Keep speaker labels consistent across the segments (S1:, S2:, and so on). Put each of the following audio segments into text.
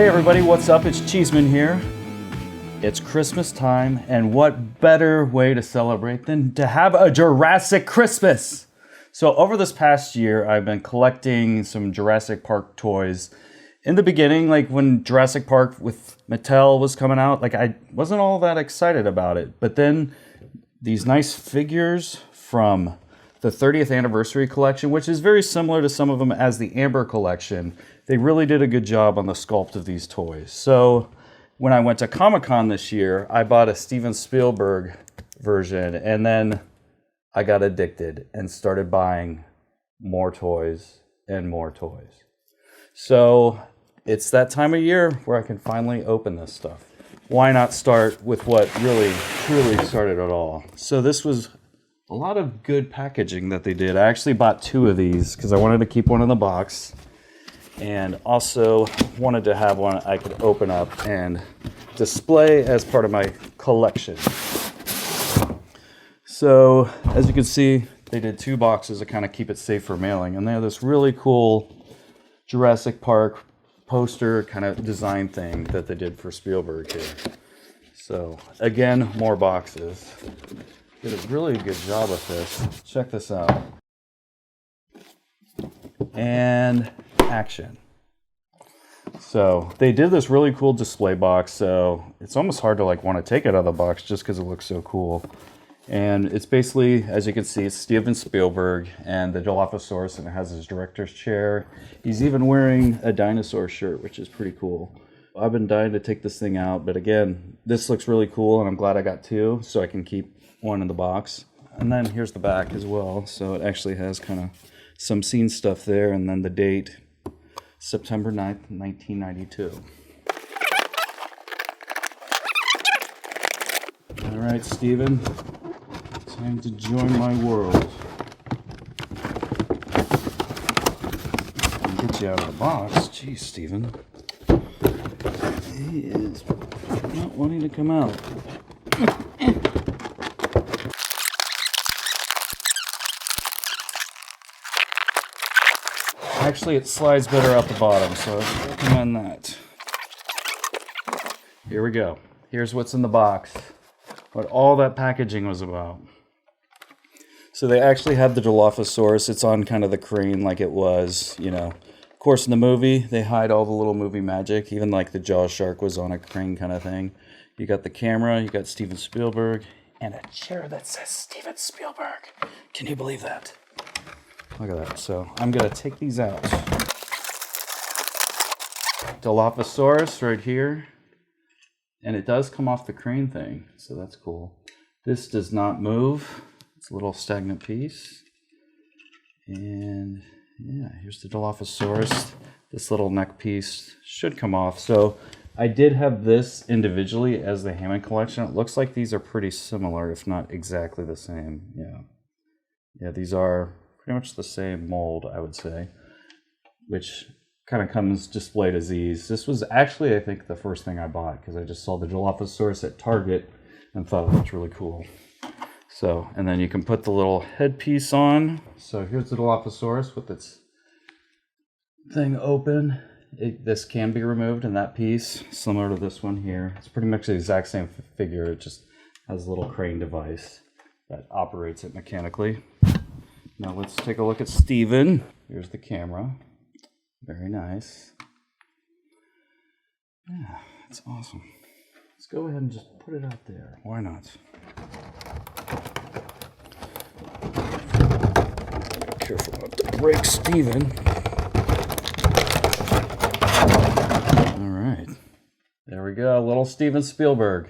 S1: Hey everybody, what's up? It's Cheeseman here. It's Christmas time, and what better way to celebrate than to have a Jurassic Christmas? So over this past year, I've been collecting some Jurassic Park toys. In the beginning, like when Jurassic Park with Mattel was coming out, like I wasn't all that excited about it. But then these nice figures from the 30th anniversary collection, which is very similar to some of them as the Amber collection, they really did a good job on the sculpt of these toys. So when I went to Comic-Con this year, I bought a Steven Spielberg version, and then I got addicted and started buying more toys and more toys. So it's that time of year where I can finally open this stuff. Why not start with what really, truly started it all? So this was a lot of good packaging that they did. I actually bought 2 of these because I wanted to keep one in the box, and also wanted to have one I could open up and display as part of my collection. So as you can see, they did 2 boxes to kind of keep it safe for mailing, and they have this really cool Jurassic Park poster kind of design thing that they did for Spielberg here. So again, more boxes. Did a really good job with this. Check this out. And action. So they did this really cool display box, so it's almost hard to like want to take it out of the box just because it looks so cool. And it's basically, as you can see, it's Steven Spielberg and the Dilophosaurus, and it has his director's chair. He's even wearing a dinosaur shirt, which is pretty cool. I've been dying to take this thing out, but again, this looks really cool, and I'm glad I got 2 so I can keep one in the box. And then here's the back as well, so it actually has kind of some scene stuff there, and then the date, September 9th, 1992. All right, Steven, time to join my world. I'll get you out of the box. Jeez, Steven. He is not wanting to come out. Actually, it slides better out the bottom, so I recommend that. Here we go. Here's what's in the box. What all that packaging was about. So they actually have the Dilophosaurus. It's on kind of the crane like it was, you know. Of course, in the movie, they hide all the little movie magic. Even like the Jaw Shark was on a crane kind of thing. You got the camera, you got Steven Spielberg, and a chair that says Steven Spielberg. Can you believe that? Look at that. So I'm going to take these out. Dilophosaurus right here. And it does come off the crane thing, so that's cool. This does not move. It's a little stagnant piece. And yeah, here's the Dilophosaurus. This little neck piece should come off. So I did have this individually as the Hammond Collection. It looks like these are pretty similar, if not exactly the same. Yeah, these are pretty much the same mold, I would say, which kind of comes displayed as these. This was actually, I think, the first thing I bought because I just saw the Dilophosaurus at Target and thought it looked really cool. So, and then you can put the little headpiece on. So here's the Dilophosaurus with its thing open. This can be removed in that piece, similar to this one here. It's pretty much the exact same figure. It just has a little crane device that operates it mechanically. Now let's take a look at Steven. Here's the camera. Very nice. Yeah, that's awesome. Let's go ahead and just put it out there. Why not? Careful not to break Steven. All right. There we go. Little Steven Spielberg.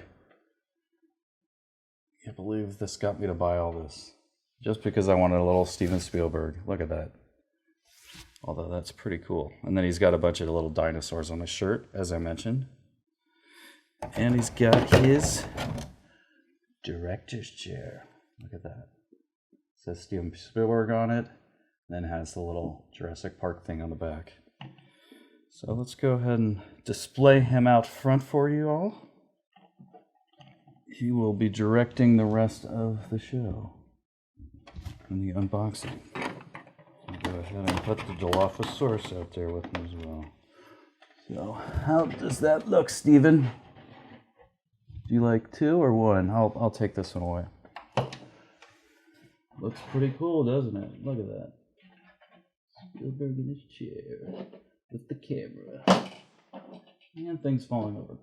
S1: Can't believe this got me to buy all this. Just because I wanted a little Steven Spielberg. Look at that. Although that's pretty cool. And then he's got a bunch of little dinosaurs on his shirt, as I mentioned. And he's got his director's chair. Look at that. It says Steven Spielberg on it. And then has the little Jurassic Park thing on the back. So let's go ahead and display him out front for you all. He will be directing the rest of the show and the unboxing. I'll go ahead and put the Dilophosaurus out there with him as well. So how does that look, Steven? Do you like 2 or 1? I'll take this one away. Looks pretty cool, doesn't it? Look at that. Spielberg in his chair with the camera. And things falling over.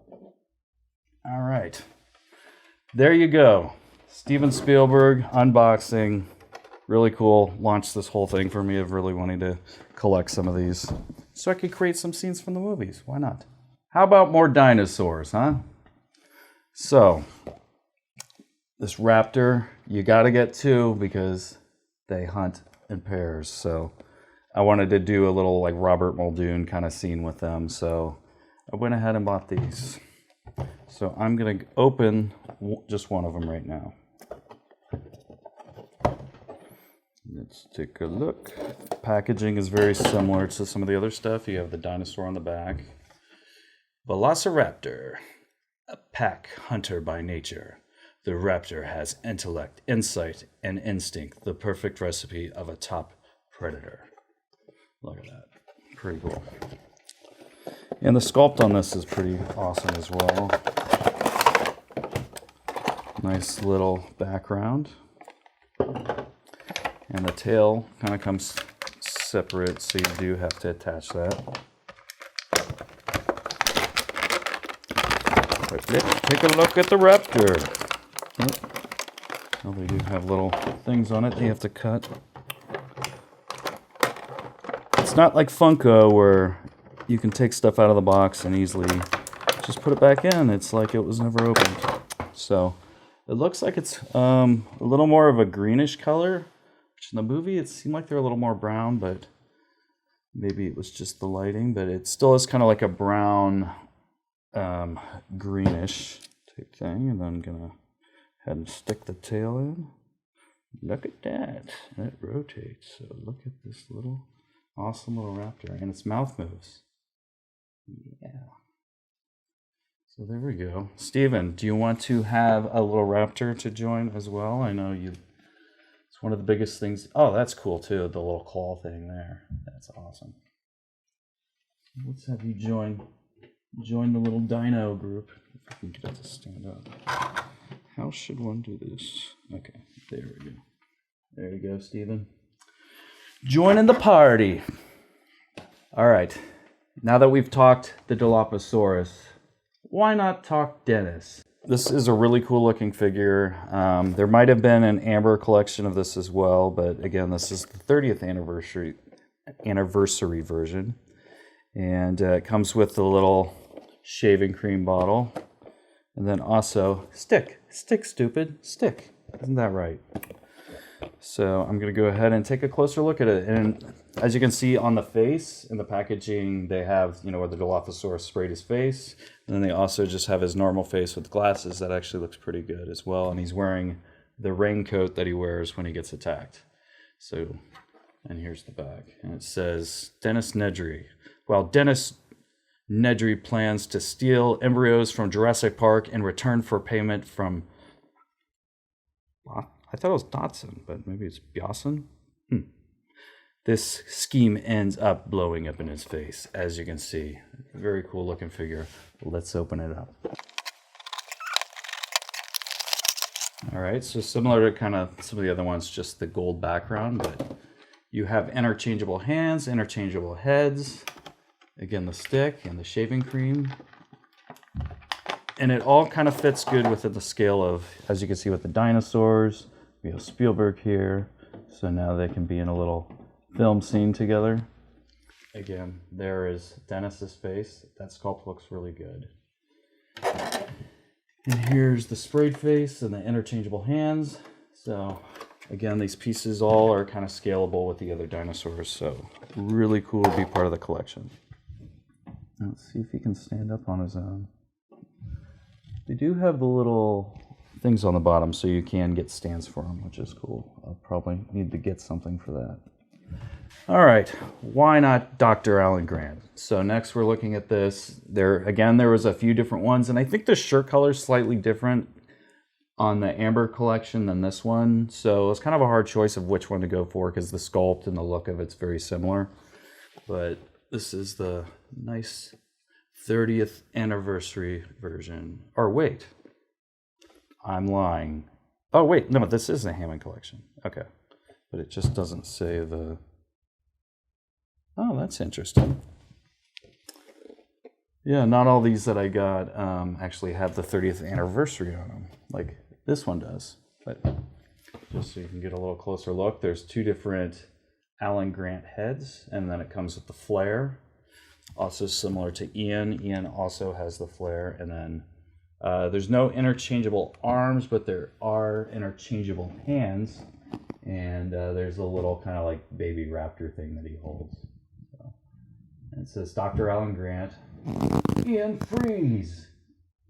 S1: All right. There you go. Steven Spielberg unboxing. Really cool. Launched this whole thing for me of really wanting to collect some of these so I could create some scenes from the movies. Why not? How about more dinosaurs, huh? So, this raptor, you got to get 2 because they hunt in pairs. So, I wanted to do a little like Robert Muldoon kind of scene with them. So, I went ahead and bought these. So, I'm going to open just one of them right now. Let's take a look. Packaging is very similar to some of the other stuff. You have the dinosaur on the back. Velociraptor, a pack hunter by nature. The raptor has intellect, insight, and instinct, the perfect recipe of a top predator. Look at that. Pretty cool. And the sculpt on this is pretty awesome as well. Nice little background. And the tail kind of comes separate, so you do have to attach that. But let's take a look at the raptor. Oh, they do have little things on it they have to cut. It's not like Funko where you can take stuff out of the box and easily just put it back in. It's like it was never opened. So it looks like it's a little more of a greenish color. In the movie, it seemed like they're a little more brown, but maybe it was just the lighting. But it still is kind of like a brown, greenish type thing. And then I'm gonna go ahead and stick the tail in. Look at that. It rotates. So look at this little awesome little raptor, and its mouth moves. Yeah. So there we go. Steven, do you want to have a little raptor to join as well? I know you. One of the biggest things. Oh, that's cool too. The little claw thing there. That's awesome. Let's have you join the little dino group. If I can get it to stand up. How should one do this? Okay, there we go. There you go, Steven. Joining the party. All right. Now that we've talked the Dilophosaurus, why not talk Dennis? This is a really cool looking figure. There might have been an amber collection of this as well, but again, this is the 30th anniversary version. And it comes with the little shaving cream bottle. And then also, stick, stupid, stick. Isn't that right? So I'm gonna go ahead and take a closer look at it. And as you can see on the face, in the packaging, they have, where the Dilophosaurus sprayed his face. And then they also just have his normal face with glasses. That actually looks pretty good as well. And he's wearing the raincoat that he wears when he gets attacked. So, and here's the back. And it says, Dennis Nedry. While Dennis Nedry plans to steal embryos from Jurassic Park in return for payment from... I thought it was Dotson, but maybe it's Bjosson. This scheme ends up blowing up in his face, as you can see. Very cool looking figure. Let's open it up. All right, so similar to kind of some of the other ones, just the gold background, but you have interchangeable hands, interchangeable heads. Again, the stick and the shaving cream. And it all kind of fits good within the scale of, as you can see with the dinosaurs, we have Spielberg here. So now they can be in a little film scene together. Again, there is Dennis's face. That sculpt looks really good. And here's the sprayed face and the interchangeable hands. So again, these pieces all are kind of scalable with the other dinosaurs. So really cool to be part of the collection. Let's see if he can stand up on his own. They do have the little things on the bottom so you can get stands for them, which is cool. I'll probably need to get something for that. All right, why not Dr. Alan Grant? So next we're looking at this. There was a few different ones, and I think the shirt color is slightly different on the amber collection than this one. So it's kind of a hard choice of which one to go for because the sculpt and the look of it's very similar. But this is the nice 30th anniversary version. Or wait, I'm lying. Oh wait, no, this is a Hammond Collection. Okay, but it just doesn't say the... Oh, that's interesting. Yeah, not all these that I got actually have the 30th anniversary on them, like this one does. But just so you can get a little closer look, there's two different Alan Grant heads, and then it comes with the flare. Also similar to Ian. Ian also has the flare, and then there's no interchangeable arms, but there are interchangeable hands, and there's a little kind of like baby raptor thing that he holds. So, and it says Dr. Alan Grant. Ian, freeze!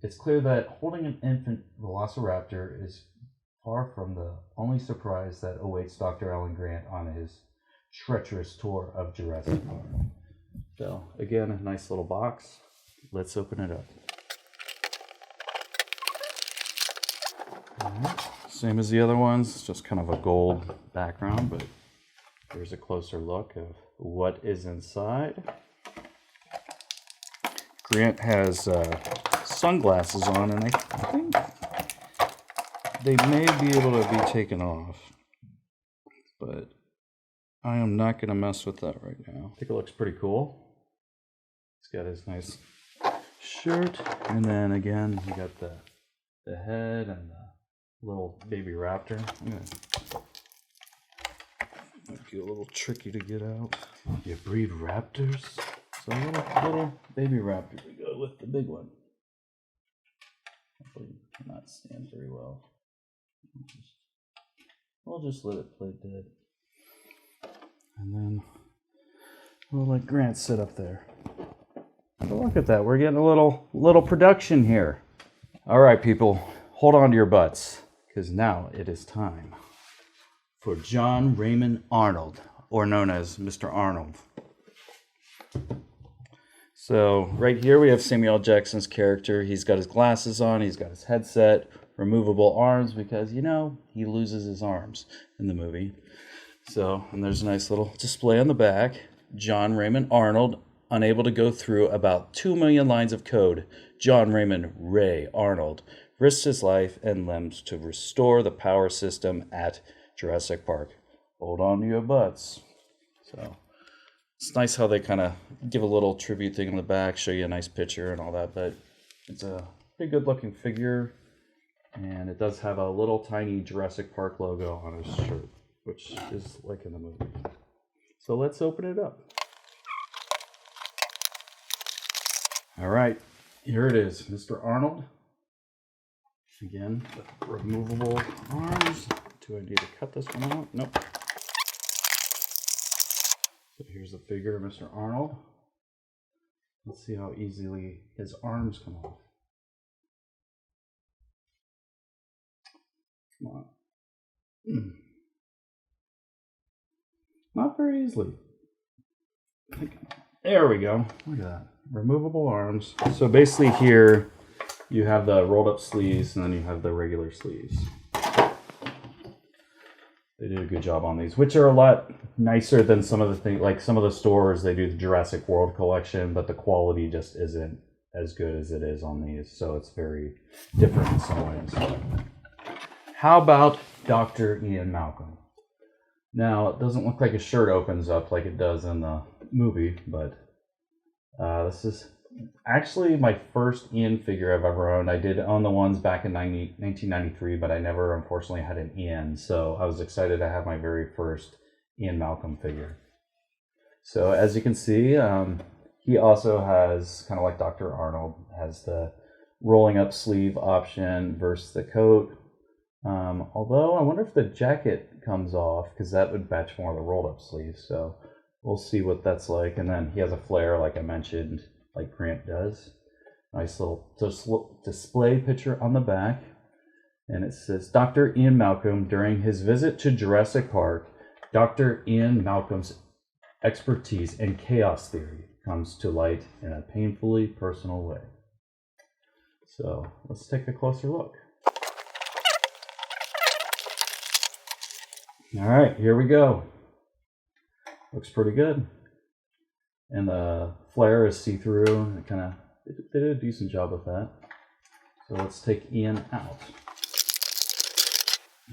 S1: It's clear that holding an infant Velociraptor is far from the only surprise that awaits Dr. Alan Grant on his treacherous tour of Jurassic Park. So, again, a nice little box. Let's open it up. Right. Same as the other ones, just kind of a gold background, but here's a closer look of what is inside. Grant has sunglasses on, and I think they may be able to be taken off, but I am not going to mess with that right now. I think it looks pretty cool. He's got his nice shirt, and then again, you got the head and the little baby raptor. Might be a little tricky to get out. You breed raptors? So little baby raptor to go with the big one. Hopefully cannot stand very well. We'll just let it play dead. And then we'll let Grant sit up there. But look at that, we're getting a little production here. All right, people, hold on to your butts, because now it is time for John Raymond Arnold, or known as Mr. Arnold. So right here we have Samuel L. Jackson's character. He's got his glasses on, he's got his headset, removable arms, because, you know, he loses his arms in the movie. So, and there's a nice little display on the back. John Raymond Arnold, unable to go through about 2 million lines of code. John Raymond Ray Arnold risks his life and limbs to restore the power system at Jurassic Park. Hold on to your butts. So it's nice how they kind of give a little tribute thing in the back, show you a nice picture and all that, but it's a pretty good looking figure, and it does have a little tiny Jurassic Park logo on his shirt, which is like in the movie. So let's open it up. All right, here it is, Mr. Arnold. Again, the removable arms. Do I need to cut this one out? Nope. So here's the figure of Mr. Arnold. Let's see how easily his arms come off. Come on. Not very easily. There we go. Look at that. Removable arms. So basically here you have the rolled up sleeves, and then you have the regular sleeves. They did a good job on these, which are a lot nicer than some of the things, like some of the stores, they do the Jurassic World collection, but the quality just isn't as good as it is on these. So it's very different in some ways. How about Dr. Ian Malcolm? Now, it doesn't look like his shirt opens up like it does in the movie, but this is actually my first Ian figure I've ever owned. I did own the ones back in 1993, but I never, unfortunately, had an Ian. So I was excited to have my very first Ian Malcolm figure. So as you can see, he also has, kind of like Dr. Arnold, has the rolling up sleeve option versus the coat. Although I wonder if the jacket comes off, because that would match more of the rolled up sleeve. So we'll see what that's like. And then he has a flare, like I mentioned, like Grant does. Nice little display picture on the back. And it says, Dr. Ian Malcolm, during his visit to Jurassic Park, Dr. Ian Malcolm's expertise in chaos theory comes to light in a painfully personal way. So let's take a closer look. All right, here we go. Looks pretty good. And the flare is see-through. It kind of they did a decent job with that. So let's take Ian out.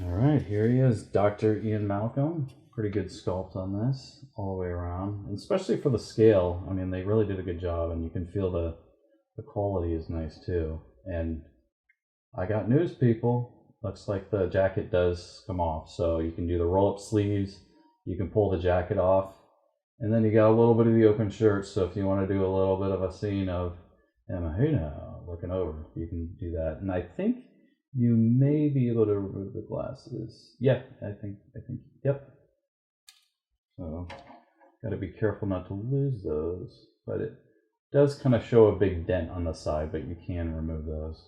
S1: All right, here he is, Dr. Ian Malcolm. Pretty good sculpt on this all the way around, and especially for the scale. I mean, they really did a good job, and you can feel the quality is nice too. And I got news, people. Looks like the jacket does come off, so you can do the roll-up sleeves, you can pull the jacket off, and then you got a little bit of the open shirt, so if you want to do a little bit of a scene of Emma looking over, you can do that. And I think you may be able to remove the glasses. Yeah, I think, yep. So, got to be careful not to lose those, but it does kind of show a big dent on the side, but you can remove those.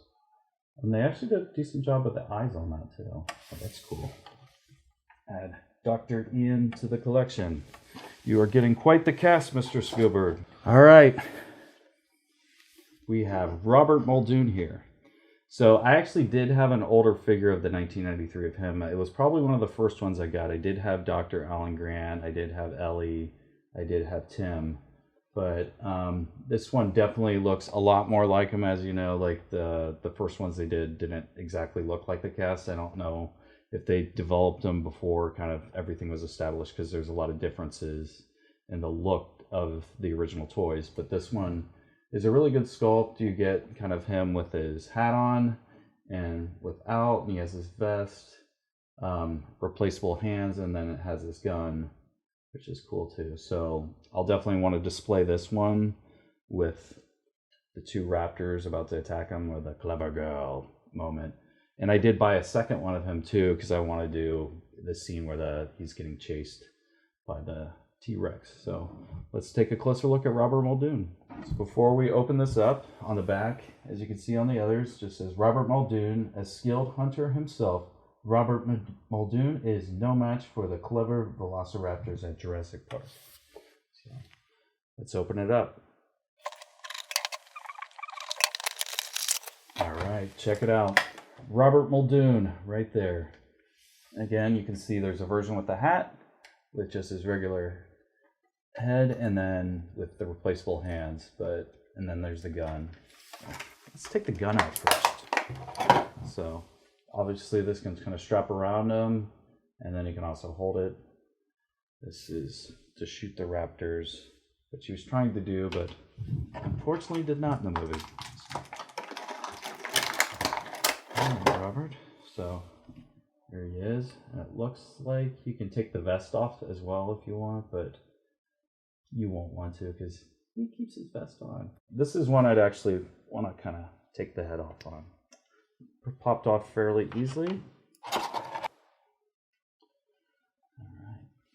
S1: And they actually did a decent job with the eyes on that too. Oh, that's cool. Add Dr. Ian to the collection. You are getting quite the cast, Mr. Spielberg. All right. We have Robert Muldoon here. So I actually did have an older figure of the 1993 of him. It was probably one of the first ones I got. I did have Dr. Alan Grant. I did have Ellie. I did have Tim. But this one definitely looks a lot more like him. As you know, like the first ones they didn't exactly look like the cast. I don't know if they developed them before kind of everything was established, because there's a lot of differences in the look of the original toys. But this one is a really good sculpt. You get kind of him with his hat on and without, and he has his vest, replaceable hands, and then it has his gun, which is cool too. So I'll definitely want to display this one with the two raptors about to attack him, or the clever girl moment. And I did buy a second one of him too, because I want to do the scene where he's getting chased by the T-Rex. So let's take a closer look at Robert Muldoon. So before we open this up, on the back, as you can see on the others, just says Robert Muldoon, a skilled hunter himself. Robert Muldoon is no match for the clever Velociraptors at Jurassic Park. So let's open it up. All right, check it out. Robert Muldoon right there. Again, you can see there's a version with the hat, with just his regular head, and then with the replaceable hands, and then there's the gun. Let's take the gun out first. So obviously this can kind of strap around him, and then you can also hold it. This is to shoot the raptors, which he was trying to do, but unfortunately did not in the movie. Robert. So here he is, and it looks like you can take the vest off as well if you want, but you won't want to because he keeps his vest on. This is one I'd actually want to kind of take the head off on. Popped off fairly easily. Alright,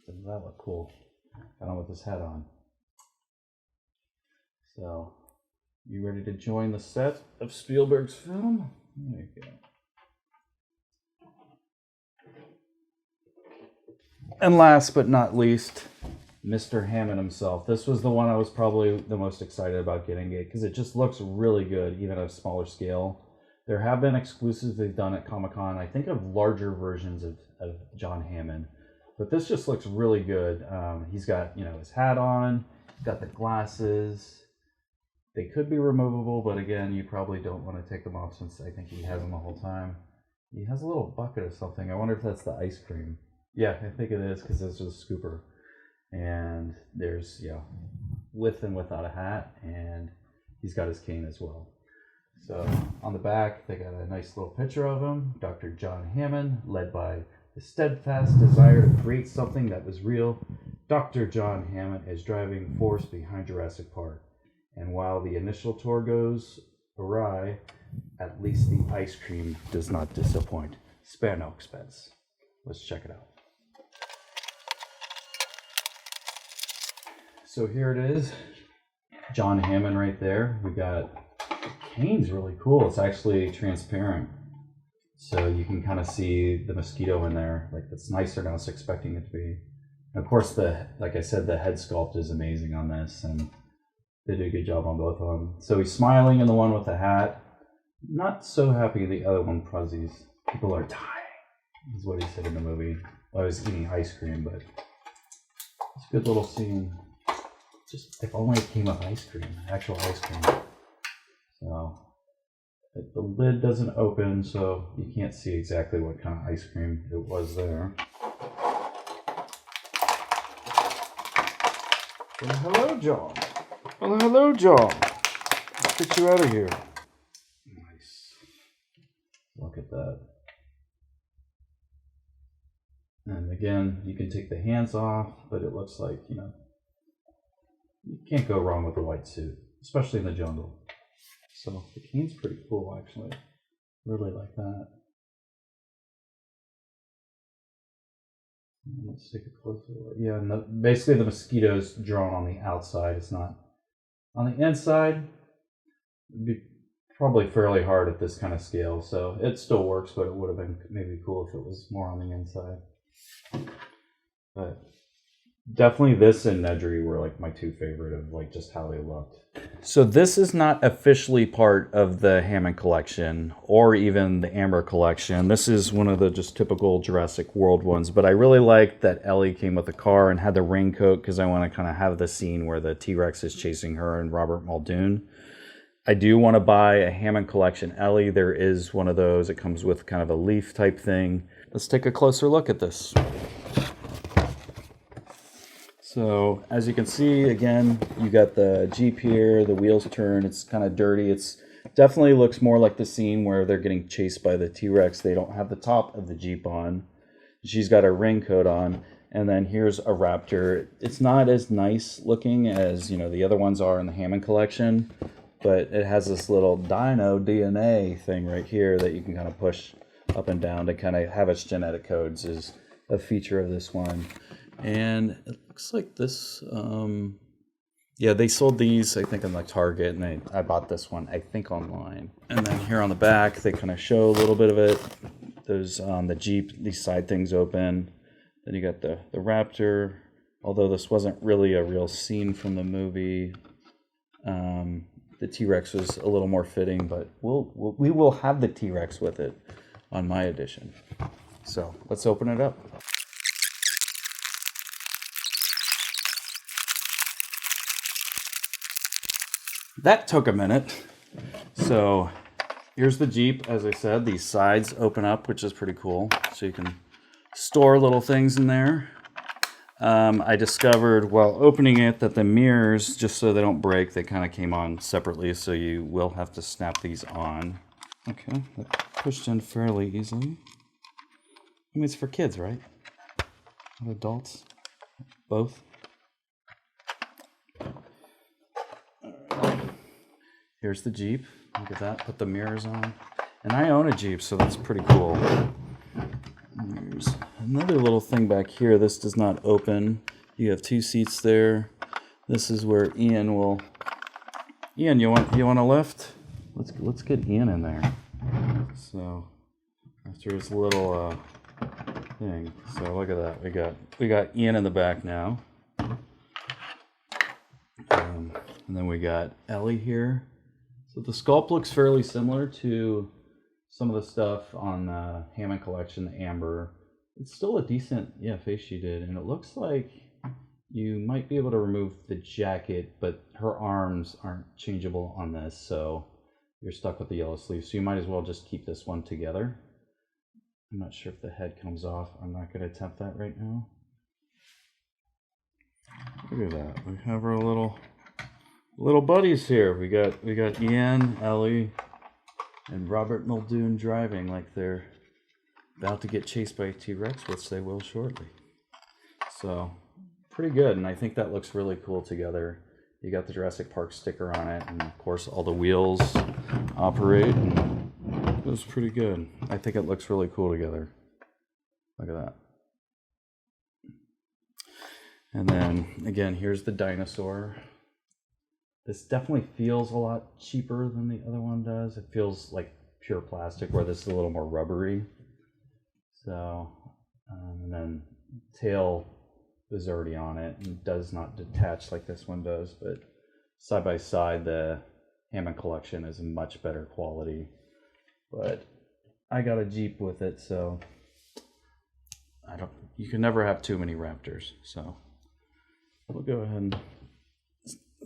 S1: doesn't that look cool? Got him with his head on. So, you ready to join the set of Spielberg's film? There you go. And last but not least, Mr. Hammond himself. This was the one I was probably the most excited about getting it because it just looks really good, even at a smaller scale. There have been exclusives they've done at Comic-Con, I think, of larger versions of John Hammond. But this just looks really good. He's got, his hat on, he's got the glasses. They could be removable, but again, you probably don't want to take them off since I think he has them the whole time. He has a little bucket of something. I wonder if that's the ice cream. Yeah, I think it is because it's just a scooper. And there's, with and without a hat, and he's got his cane as well. So on the back, they got a nice little picture of him, Dr. John Hammond, led by the steadfast desire to create something that was real. Dr. John Hammond is driving force behind Jurassic Park. And while the initial tour goes awry, at least the ice cream does not disappoint. Spare no expense. Let's check it out. So here it is, John Hammond right there. We got, the cane's really cool. It's actually transparent. So you can kind of see the mosquito in there. Like, it's nicer than I was expecting it to be. And of course, like I said, the head sculpt is amazing on this, and they did a good job on both of them. So he's smiling in the one with the hat. Not so happy the other one, Pruzzies. People are dying, is what he said in the movie. Well, I was eating ice cream, but it's a good little scene. Just, if only it came with ice cream, actual ice cream. So the lid doesn't open, so you can't see exactly what kind of ice cream it was there. Well, hello, John. Well, hello, John. Let's get you out of here. Nice. Look at that. And again, you can take the hands off, but it looks like, you know, you can't go wrong with a white suit, especially in the jungle. So the cane's pretty cool, actually. Really like that. Let's take a closer look. Yeah, no, basically the mosquito's drawn on the outside. It's not on the inside. It'd be probably fairly hard at this kind of scale, so it still works, but it would have been maybe cool if it was more on the inside. But definitely this and Nedry were like my two favorite of like just how they looked. So this is not officially part of the Hammond Collection or even the Amber Collection. This is one of the just typical Jurassic World ones, but I really like that Ellie came with a car and had the raincoat because I want to kind of have the scene where the T-Rex is chasing her and Robert Muldoon. I do want to buy a Hammond Collection Ellie. There is one of those. It comes with kind of a leaf type thing. Let's take a closer look at this. So as you can see, again, you got the Jeep here, the wheels turn, it's kind of dirty. It's definitely looks more like the scene where they're getting chased by the T-Rex. They don't have the top of the Jeep on. She's got a raincoat on, and then here's a Raptor. It's not as nice looking as, you know, the other ones are in the Hammond Collection, but it has this little dino DNA thing right here that you can kind of push up and down to kind of have its genetic codes is a feature of this one. And it looks like this, yeah, they sold these, I think, in like Target, and I bought this one, I think, online. And then here on the back, they kind of show a little bit of it. There's the Jeep, these side things open. Then you got the Raptor, although this wasn't really a real scene from the movie. The T-Rex was a little more fitting, but we will have the T-Rex with it on my edition. So let's open it up. That took a minute. So here's the Jeep. As I said, these sides open up, which is pretty cool. So you can store little things in there. I discovered while opening it that the mirrors, just so they don't break, they kind of came on separately. So you will have to snap these on. Okay, that pushed in fairly easily. I mean, it's for kids, right? Not adults, both. Here's the Jeep. Look at that. Put the mirrors on. And I own a Jeep, so that's pretty cool. There's another little thing back here. This does not open. You have two seats there. This is where Ian will... Ian, you want a lift? Let's get Ian in there. So after his little thing. So look at that. We got Ian in the back now. And then we got Ellie here. So the sculpt looks fairly similar to some of the stuff on the Hammond Collection, the Amber. It's still a decent, face she did. And it looks like you might be able to remove the jacket, but her arms aren't changeable on this. So you're stuck with the yellow sleeve. So you might as well just keep this one together. I'm not sure if the head comes off. I'm not going to attempt that right now. Look at that. We have our little buddies here. We got Ian, Ellie, and Robert Muldoon driving like they're about to get chased by a T-Rex, which they will shortly. So pretty good, and I think that looks really cool together. You got the Jurassic Park sticker on it, and of course all the wheels operate, and it was pretty good. I think it looks really cool together. Look at that. And then again, here's the Dinosaur. This definitely feels a lot cheaper than the other one does. It feels like pure plastic, where this is a little more rubbery. So, and then tail is already on it and does not detach like this one does, but side by side, the Hammond Collection is much better quality. But I got a Jeep with it, so you can never have too many Raptors. So we'll go ahead and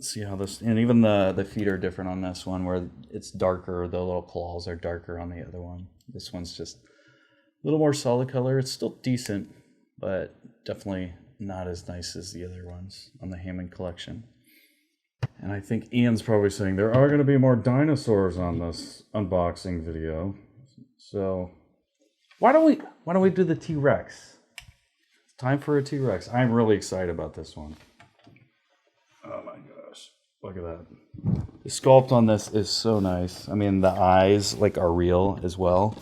S1: See how this, and even the feet are different on this one, where it's darker. The little claws are darker on the other one. This one's just a little more solid color. It's still decent, but definitely not as nice as the other ones on the Hammond Collection. And I think Ian's probably saying there are going to be more dinosaurs on this unboxing video. So why don't we do the T-Rex? It's time for a T-Rex. I'm really excited about this one. Oh my gosh. Look at that. The sculpt on this is so nice. I mean, the eyes like are real as well,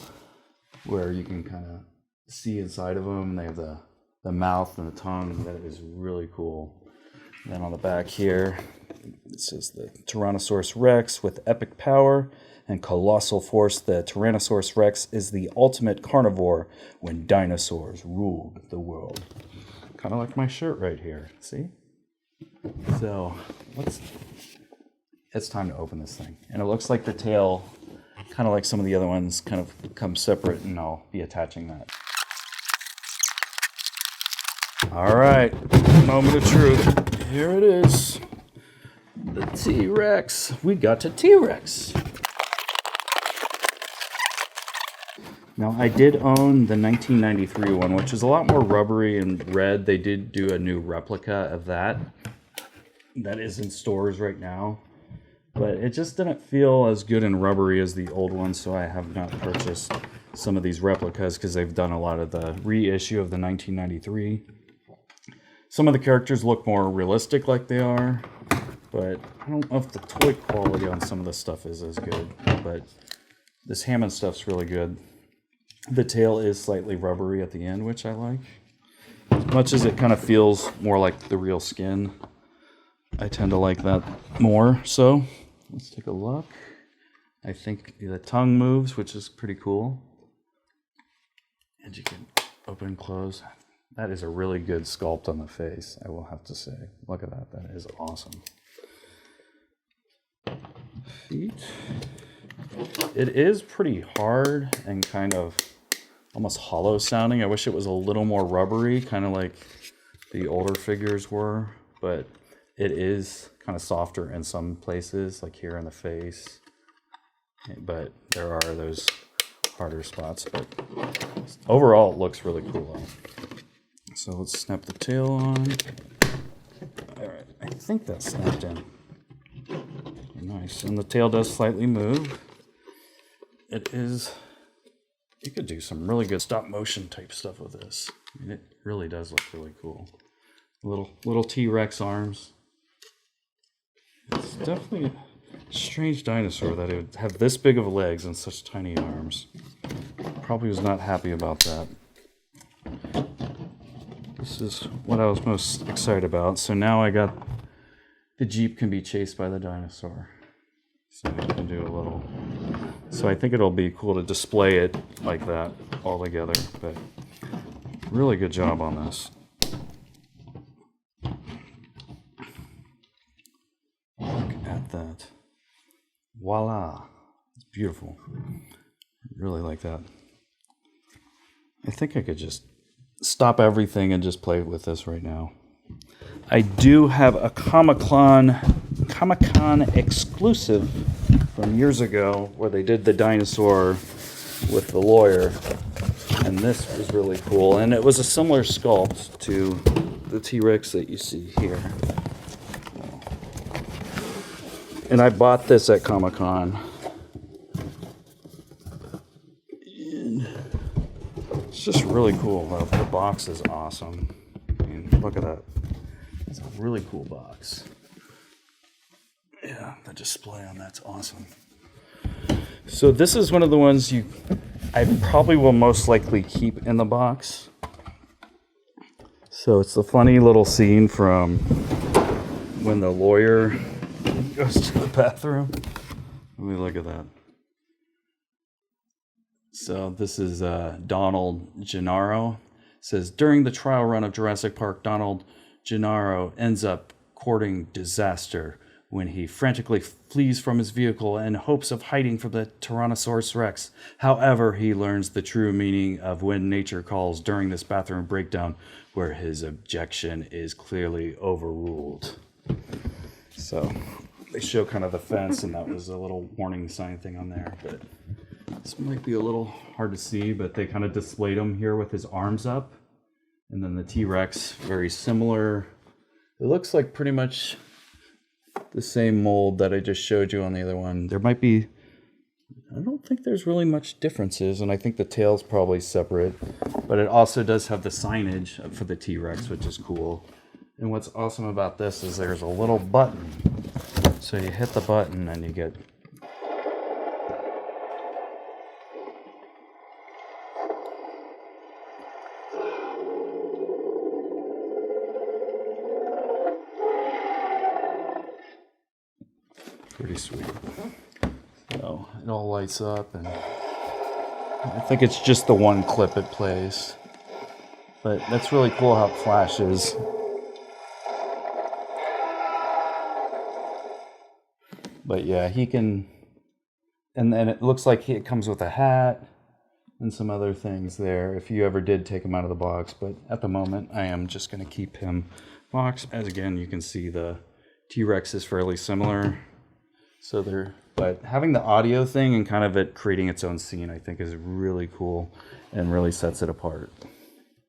S1: where you can kind of see inside of them. They have the mouth and the tongue. That is really cool. And then on the back here, it says the Tyrannosaurus Rex with epic power and colossal force. The Tyrannosaurus Rex is the ultimate carnivore when dinosaurs ruled the world. Kind of like my shirt right here. See? So it's time to open this thing. And it looks like the tail, kind of like some of the other ones, kind of come separate, and I'll be attaching that. All right, moment of truth. Here it is. The T-Rex. We got to T-Rex. Now, I did own the 1993 one, which is a lot more rubbery and red. They did do a new replica of that. That is in stores right now. But it just didn't feel as good and rubbery as the old one, so I have not purchased some of these replicas because they've done a lot of the reissue of the 1993. Some of the characters look more realistic like they are, but I don't know if the toy quality on some of the stuff is as good. But this Hammond stuff's really good. The tail is slightly rubbery at the end, which I like. As much as it kind of feels more like the real skin, I tend to like that more. So let's take a look. I think the tongue moves, which is pretty cool. And you can open and close. That is a really good sculpt on the face, I will have to say. Look at that. That is awesome. Feet. It is pretty hard and kind of almost hollow sounding. I wish it was a little more rubbery, kind of like the older figures were, but it is kind of softer in some places, like here in the face. But there are those harder spots. But overall, it looks really cool. So let's snap the tail on. All right, I think that's snapped in. Nice, and the tail does slightly move. It is, you could do some really good stop motion type stuff with this. I mean, it really does look really cool. Little T-Rex arms. It's definitely a strange dinosaur that it would have this big of legs and such tiny arms. Probably was not happy about that. This is what I was most excited about. So now I got the Jeep can be chased by the dinosaur. So you can do a little. So I think it'll be cool to display it like that all together. But really good job on this. Look at that. Voila. It's beautiful. I really like that. I think I could just stop everything and just play with this right now. I do have a Comic-Con exclusive from years ago where they did the dinosaur with the lawyer, and this was really cool. And it was a similar sculpt to the T-Rex that you see here. And I bought this at Comic-Con. It's just really cool. The box is awesome. I mean, look at that. It's a really cool box. Yeah, the display on that's awesome. So this is one of the ones I probably will most likely keep in the box. So it's the funny little scene from when the lawyer goes to the bathroom. Let me look at that. So this is Donald Gennaro. It says, during the trial run of Jurassic Park, Donald Gennaro ends up courting disaster when he frantically flees from his vehicle in hopes of hiding from the Tyrannosaurus Rex. However, he learns the true meaning of when nature calls during this bathroom breakdown, where his objection is clearly overruled. So they show kind of the fence, and that was a little warning sign thing on there. But this might be a little hard to see, but they kind of displayed him here with his arms up. And then the T-Rex, very similar. It looks like pretty much the same mold that I just showed you on the other one. There might be, I don't think there's really much differences, and I think the tail's probably separate, but it also does have the signage for the T-Rex, which is cool. And what's awesome about this is there's a little button. So you hit the button and you get pretty sweet. So it all lights up, and I think it's just the one clip it plays. But that's really cool how it flashes. But yeah, he can, and then it looks like it comes with a hat and some other things there if you ever did take him out of the box. But at the moment, I am just going to keep him boxed. As again, you can see the T-Rex is fairly similar. So they're, but having the audio thing and kind of it creating its own scene, I think is really cool and really sets it apart.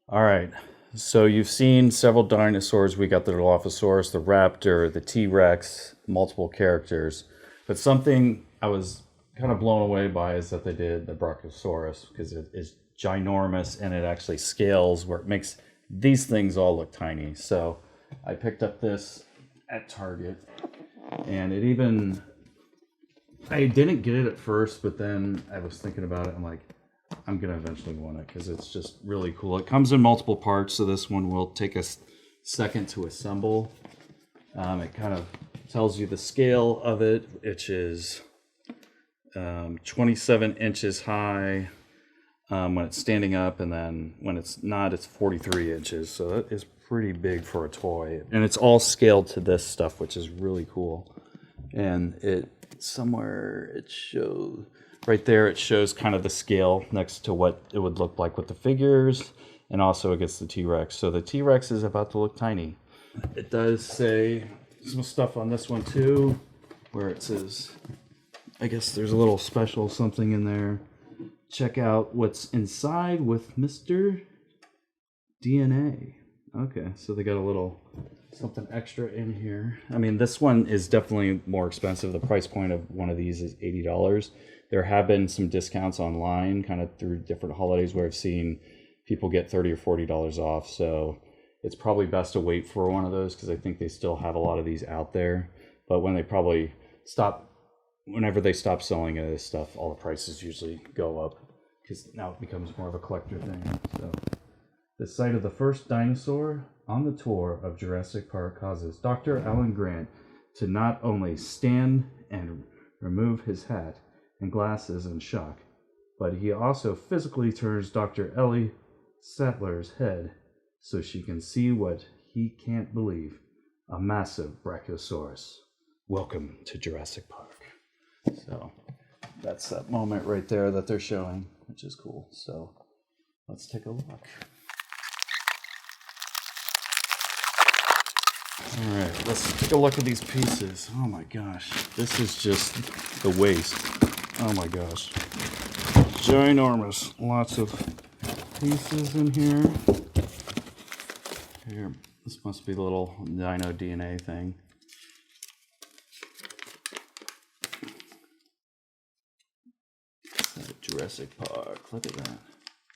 S1: All right, so you've seen several dinosaurs. We got the Dilophosaurus, the Raptor, the T-Rex, multiple characters. But something I was kind of blown away by is that they did the Brachiosaurus, because it is ginormous and it actually scales where it makes these things all look tiny. So I picked up this at Target, and it even, I didn't get it at first, but then I was thinking about it. I'm like, I'm going to eventually want it because it's just really cool. It comes in multiple parts, so this one will take a second to assemble. It kind of tells you the scale of it, which is 27 inches high when it's standing up, and then when it's not, it's 43 inches. So that is pretty big for a toy. And it's all scaled to this stuff, which is really cool. And it somewhere, it shows, right there, it shows kind of the scale next to what it would look like with the figures, and also against the T-Rex. So the T-Rex is about to look tiny. It does say some stuff on this one too, where it says, I guess there's a little special something in there. Check out what's inside with Mr. DNA. Okay, so they got a little something extra in here. I mean, this one is definitely more expensive. The price point of one of these is $80. There have been some discounts online kind of through different holidays where I've seen people get $30 or $40 off. So it's probably best to wait for one of those because I think they still have a lot of these out there. But when they probably stop, whenever they stop selling this stuff, all the prices usually go up because now it becomes more of a collector thing. So the sight of the first dinosaur on the tour of Jurassic Park causes Dr. Alan Grant to not only stand and remove his hat and glasses in shock, but he also physically turns Dr. Ellie Sattler's head so she can see what he can't believe, a massive Brachiosaurus. Welcome to Jurassic Park. So that's that moment right there that they're showing, which is cool. So let's take a look. All right, let's take a look at these pieces. Oh my gosh, this is just the waste. Oh my gosh, ginormous. Lots of pieces in here. Here, this must be the little dino DNA thing. Jurassic Park, look at that.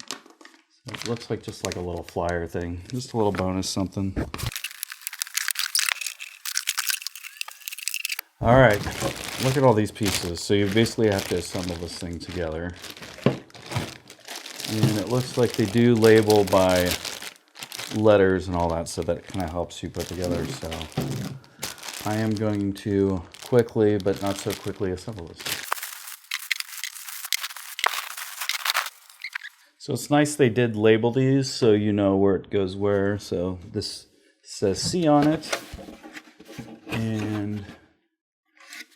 S1: So it looks like just like a little flyer thing, just a little bonus something. All right, look at all these pieces. So you basically have to assemble this thing together. And it looks like they do label by letters and all that, so that kind of helps you put together. So I am going to quickly, but not so quickly, assemble this. So it's nice they did label these so you know where it goes where. So this says C on it, and it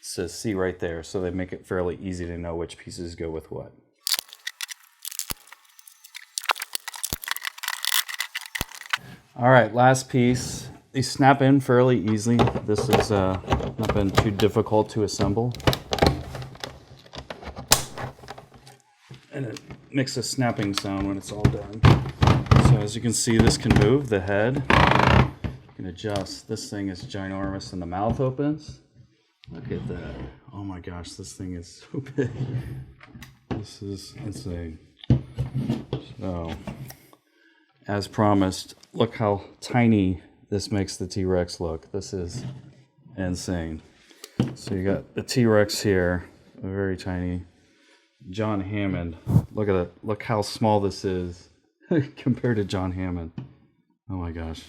S1: says C right there. So they make it fairly easy to know which pieces go with what. All right, last piece They snap in fairly easily. This has not been too difficult to assemble. And it makes a snapping sound when it's all done. So as you can see, this can move, the head. You can adjust. This thing is ginormous and the mouth opens. Look at that. Oh my gosh, this thing is so big. This is insane. So, as promised, look how tiny this makes the T-Rex look. This is insane. So you got the T-Rex here, a very tiny John Hammond. Look at it. Look how small this is compared to John Hammond. Oh my gosh.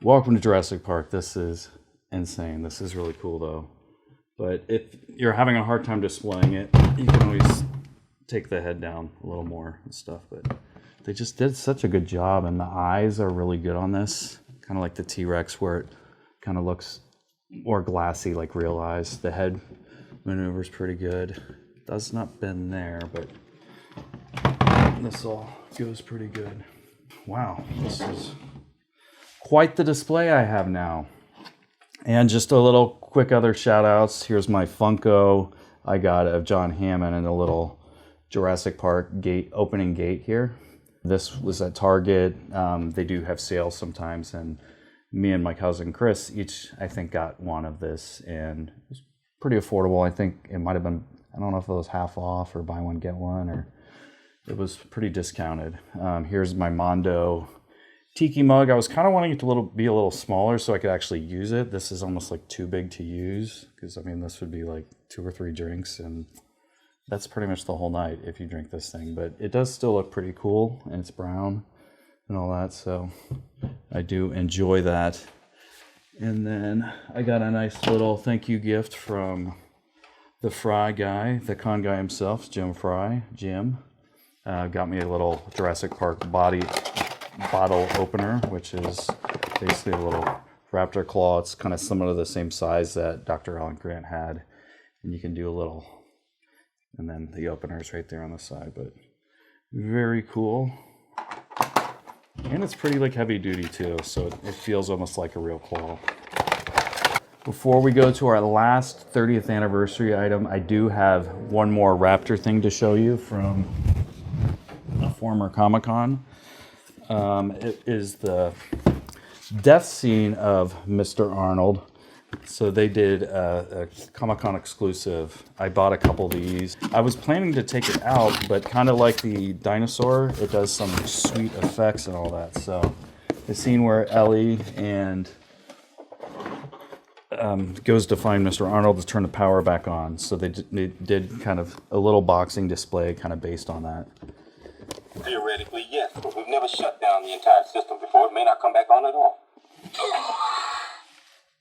S1: Welcome to Jurassic Park. This is insane. This is really cool though. But if you're having a hard time displaying it, you can always take the head down a little more and stuff. But they just did such a good job, and the eyes are really good on this. Kind of like the T-Rex, where it kind of looks more glassy, like real eyes. The head maneuver's pretty good. Does not bend there, but this all goes pretty good. Wow, this is quite the display I have now. And just a little quick other shout outs. Here's my Funko I got of John Hammond and a little Jurassic Park gate, opening gate here. This was at Target. They do have sales sometimes, and me and my cousin Chris each, I think, got one of this, and it was pretty affordable. I think it might have been, I don't know if it was half off or buy one get one, or it was pretty discounted. Here's my Mondo Tiki mug. I was kind of wanting it to be a little smaller so I could actually use it. This is almost like too big to use, because I mean this would be like 2 or 3 drinks, and that's pretty much the whole night if you drink this thing. But it does still look pretty cool, and it's brown and all that, so I do enjoy that. And then I got a nice little thank you gift from the Fry guy, the con guy himself, Jim Fry. Jim got me a little Jurassic Park bottle opener, which is basically a little raptor claw. It's kind of similar to the same size that Dr. Alan Grant had, and you can do a little, and then the opener's right there on the side. But very cool, and it's pretty like heavy duty too, so it feels almost like a real claw. Before we go to our last 30th anniversary item, I do have one more raptor thing to show you from a former Comic-Con. It is the death scene of Mr. Arnold. So they did a Comic-Con exclusive. I bought a couple of these. I was planning to take it out, but kind of like the Dinosaur, it does some sweet effects and all that. So the scene where Ellie and goes to find Mr. Arnold to turn the power back on. So they did kind of a little boxing display kind of based on that.
S2: Theoretically, yes, but we've never shut down the entire system before. It may not come back on at all.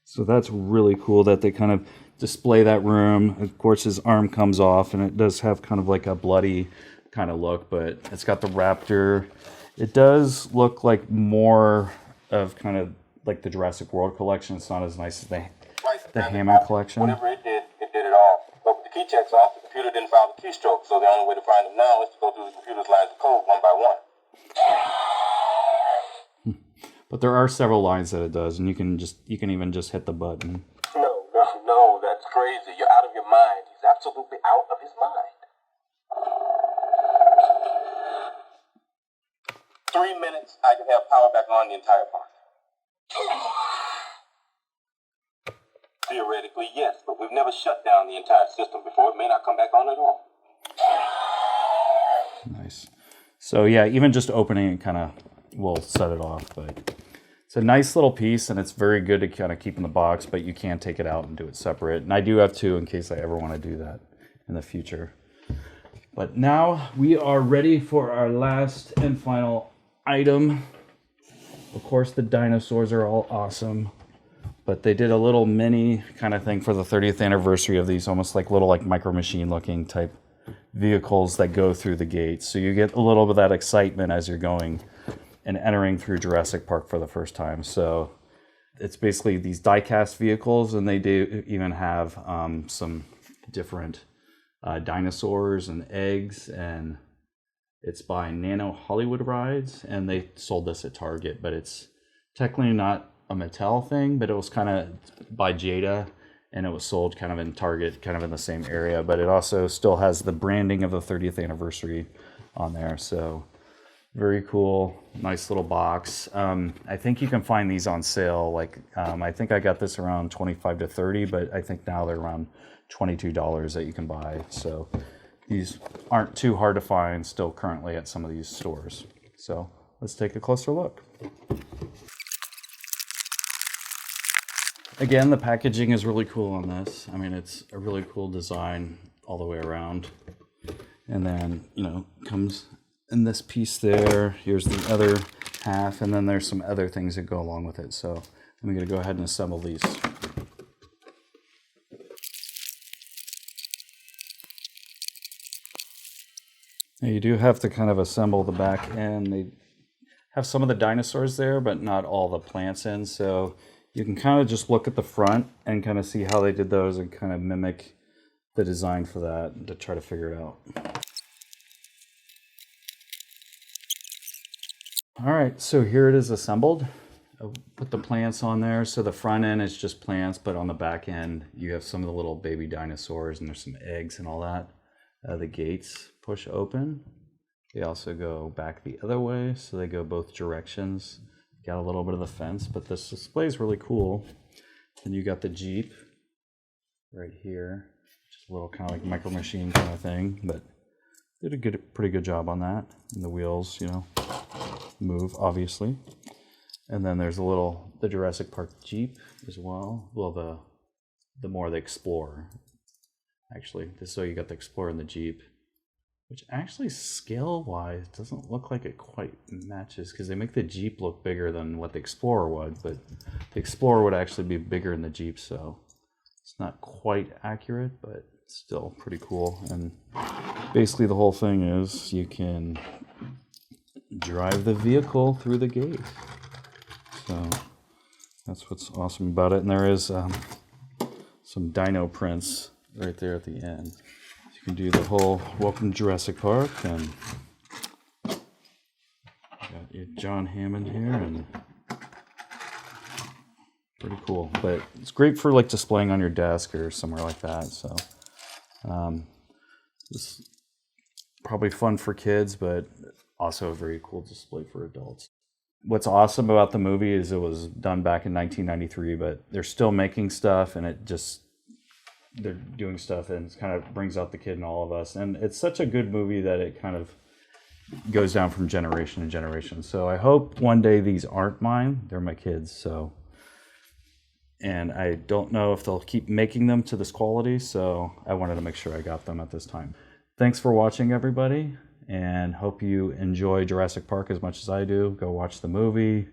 S1: So that's really cool that they kind of display that room. Of course, his arm comes off, and it does have kind of like a bloody kind of look, but it's got the raptor. It does look like more of kind of like the Jurassic World collection. It's not as nice as the Hammond collection.
S2: Whatever it did all. But with the key checks off, the computer didn't file the keystroke, so the only way to find them now is to go through the computer's lines of code one by one.
S1: But there are several lines that it does, and you can even just hit the button.
S2: No, that's crazy. You're out of your mind. He's absolutely out of his mind. 3 minutes, I can have power back on the entire park. Theoretically, yes, but we've never shut down the entire system before. It may not come back on at all.
S1: Nice. So yeah, even just opening it kind of will set it off, but it's a nice little piece, and it's very good to kind of keep in the box, but you can take it out and do it separate. And I do have 2 in case I ever want to do that in the future. But now we are ready for our last and final item. Of course, the dinosaurs are all awesome, but they did a little mini kind of thing for the 30th anniversary of these, almost like little like micro machine looking type vehicles that go through the gates. So you get a little bit of that excitement as you're going and entering through Jurassic Park for the first time. So it's basically these die-cast vehicles, and they do even have some different dinosaurs and eggs, and it's by Nano Hollywood Rides, and they sold this at Target, but it's technically not a Mattel thing, but it was kind of by Jada, and it was sold kind of in Target, kind of in the same area, but it also still has the branding of the 30th anniversary on there. So very cool, nice little box. I think you can find these on sale. Like I think I got this around 25 to 30, but I think now they're around $22 that you can buy. So these aren't too hard to find still currently at some of these stores. So let's take a closer look. Again, the packaging is really cool on this. I mean, it's a really cool design all the way around. And then, you know, comes in this piece there. Here's the other half, and then there's some other things that go along with it. So I'm going to go ahead and assemble these. Now you do have to kind of assemble the back end. They have some of the dinosaurs there, but not all the plants in. So you can kind of just look at the front and kind of see how they did those and kind of mimic the design for that to try to figure it out. All right, so here it is assembled. I'll put the plants on there. So the front end is just plants, but on the back end, you have some of the little baby dinosaurs, and there's some eggs and all that. The gates push open. They also go back the other way, so they go both directions. Got a little bit of the fence, but this display is really cool. And you got the Jeep right here, just a little kind of like micro machine kind of thing, but did a pretty good job on that. And the wheels, you know, move obviously. And then there's the Jurassic Park Jeep as well. Well, the more the Explorer, actually. So you got the Explorer and the Jeep, which actually scale-wise doesn't look like it quite matches, because they make the Jeep look bigger than what the Explorer would, but the Explorer would actually be bigger than the Jeep, so it's not quite accurate, but still pretty cool. And basically the whole thing is you can drive the vehicle through the gate. So that's what's awesome about it. And there is some dino prints right there at the end. You can do the whole welcome to Jurassic Park, and got your John Hammond here, and pretty cool. But it's great for like displaying on your desk or somewhere like that. So this is probably fun for kids, but also a very cool display for adults. What's awesome about the movie is it was done back in 1993, but they're still making stuff, and they're doing stuff, and it kind of brings out the kid in all of us. And it's such a good movie that it kind of goes down from generation to generation. So I hope one day these aren't mine, they're my kids. So, and I don't know if they'll keep making them to this quality, so I wanted to make sure I got them at this time. Thanks for watching, everybody, and hope you enjoy Jurassic Park as much as I do. Go watch the movie.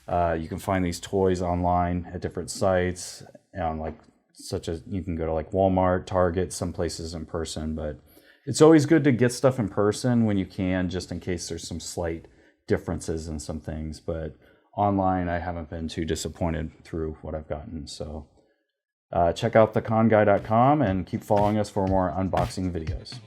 S1: You can find these toys online at different sites, and such as you can go to like Walmart, Target, some places in person, but it's always good to get stuff in person when you can, just in case there's some slight differences in some things. But online, I haven't been too disappointed through what I've gotten. So check out theconguy.com and keep following us for more unboxing videos.